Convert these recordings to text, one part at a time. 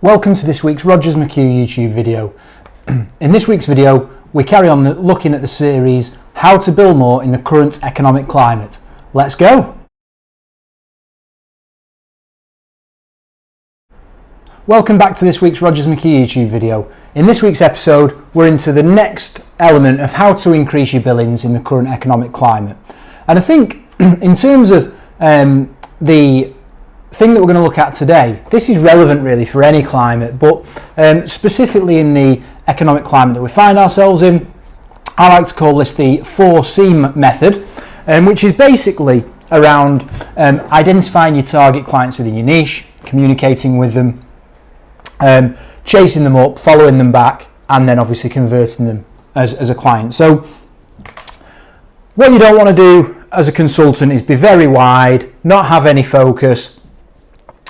Welcome to this week's Rogers McHugh YouTube video. In this week's video, we carry on looking at the series How to Build More in the Current Economic Climate. Let's go! Welcome back to this week's Rogers McHugh YouTube video. In this week's episode, we're into the next element of how to increase your billings in the current economic climate. And I think in terms of the thing that we're going to look at today, this is relevant really for any climate, but specifically in the economic climate that we find ourselves in. I like to call this the 4C method, which is basically around identifying your target clients within your niche, communicating with them, chasing them up, following them back, and then obviously converting them as a client. So what you don't want to do as a consultant is be very wide, not have any focus,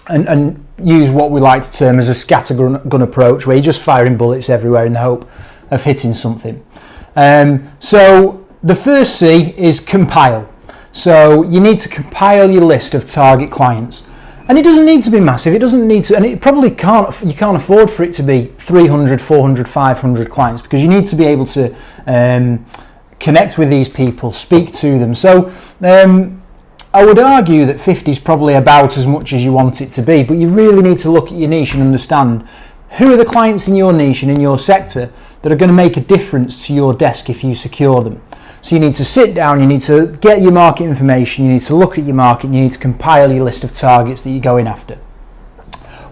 and use what we like to term as a scattergun approach, where you're just firing bullets everywhere in the hope of hitting something. So the first C is compile. So you need to compile your list of target clients. And it doesn't need to be massive, it doesn't need to, and it probably you can't afford for it to be 300, 400, 500 clients, because you need to be able to connect with these people, speak to them. So I would argue that 50 is probably about as much as you want it to be, but you really need to look at your niche and understand who are the clients in your niche and in your sector that are going to make a difference to your desk if you secure them. So you need to sit down, you need to get your market information, you need to look at your market, and you need to compile your list of targets that you're going after.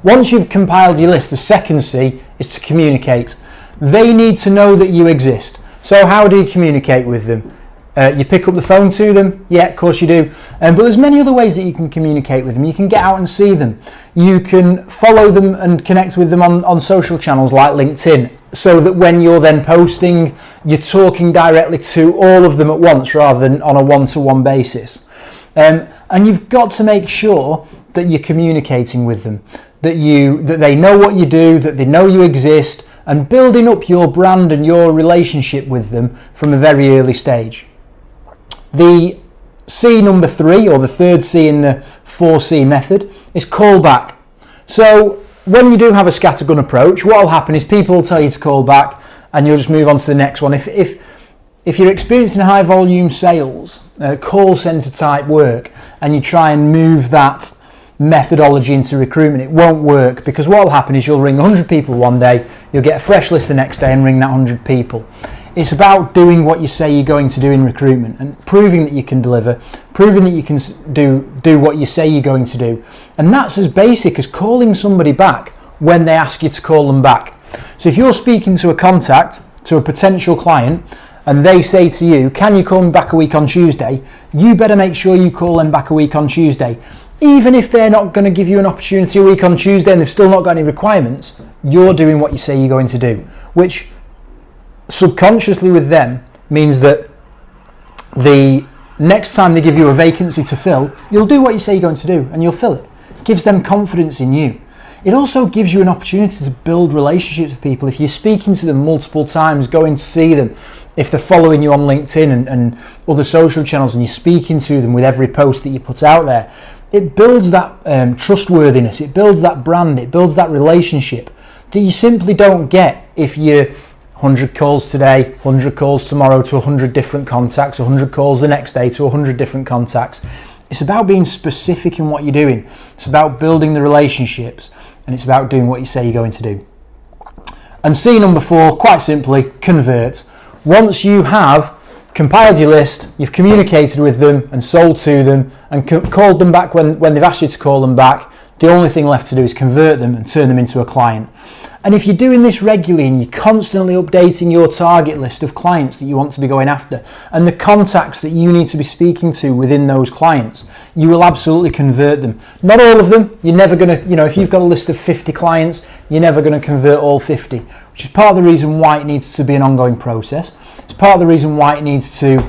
Once you've compiled your list, the second C is to communicate. They need to know that you exist. So how do you communicate with them? You pick up the phone to them? Yeah, of course you do. But there's many other ways that you can communicate with them. You can get out and see them. You can follow them and connect with them on social channels like LinkedIn, so that when you're then posting, you're talking directly to all of them at once rather than on a one-to-one basis. And you've got to make sure that you're communicating with them, that they know what you do, that they know you exist, and building up your brand and your relationship with them from a very early stage. The C number 3, or the third C in the 4C method, is call back. So when you do have a scattergun approach, what will happen is people will tell you to call back and you'll just move on to the next one. If you're experiencing high volume sales, call center type work, and you try and move that methodology into recruitment, it won't work, because what will happen is you'll ring 100 people one day, you'll get a fresh list the next day and ring that 100 people. It's about doing what you say you're going to do in recruitment and proving that you can deliver, proving that you can do what you say you're going to do. And that's as basic as calling somebody back when they ask you to call them back. So if you're speaking to a contact, to a potential client, and they say to you, can you call me back a week on Tuesday? You better make sure you call them back a week on Tuesday. Even if they're not going to give you an opportunity a week on Tuesday and they've still not got any requirements, you're doing what you say you're going to do, which subconsciously with them means that the next time they give you a vacancy to fill, you'll do what you say you're going to do and you'll fill it. It gives them confidence in you. It also gives you an opportunity to build relationships with people. If you're speaking to them multiple times, going to see them, if they're following you on LinkedIn and other social channels, and you're speaking to them with every post that you put out there, it builds that trustworthiness, it builds that brand, it builds that relationship that you simply don't get if you're 100 calls today, 100 calls tomorrow to 100 different contacts, 100 calls the next day to 100 different contacts. It's about being specific in what you're doing. It's about building the relationships, and it's about doing what you say you're going to do. And C number 4, quite simply, convert. Once you have compiled your list, you've communicated with them and sold to them and called them back when they've asked you to call them back, the only thing left to do is convert them and turn them into a client. And if you're doing this regularly and you're constantly updating your target list of clients that you want to be going after and the contacts that you need to be speaking to within those clients, you will absolutely convert them. Not all of them. You're never going to, if you've got a list of 50 clients, you're never going to convert all 50, which is part of the reason why it needs to be an ongoing process. It's part of the reason why it needs to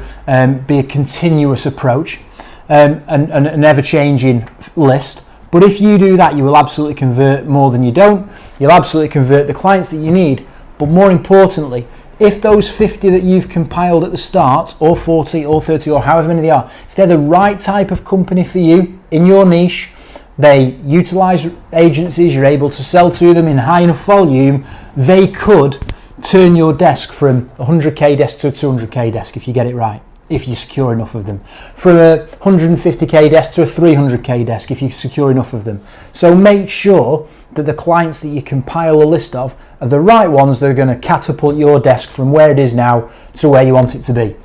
be a continuous approach and an ever-changing list. But if you do that, you will absolutely convert more than you don't. You'll absolutely convert the clients that you need. But more importantly, if those 50 that you've compiled at the start, or 40 or 30 or however many they are, if they're the right type of company for you in your niche, they utilise agencies, you're able to sell to them in high enough volume, they could turn your desk from a 100k desk to a 200k desk if you get it right, if you secure enough of them. From a 150k desk to a 300k desk if you secure enough of them. So make sure that the clients that you compile a list of are the right ones that are going to catapult your desk from where it is now to where you want it to be.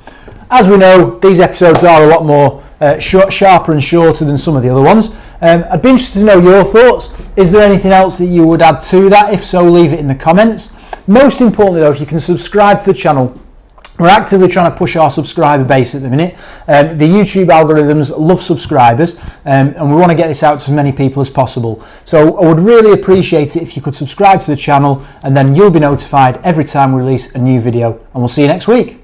As we know, these episodes are a lot more sharper and shorter than some of the other ones. I'd be interested to know your thoughts. Is there anything else that you would add to that? If so, leave it in the comments. Most importantly though, if you can subscribe to the channel. We're actively trying to push our subscriber base at the minute. The YouTube algorithms love subscribers, and we want to get this out to as many people as possible. So I would really appreciate it if you could subscribe to the channel, and then you'll be notified every time we release a new video, and we'll see you next week.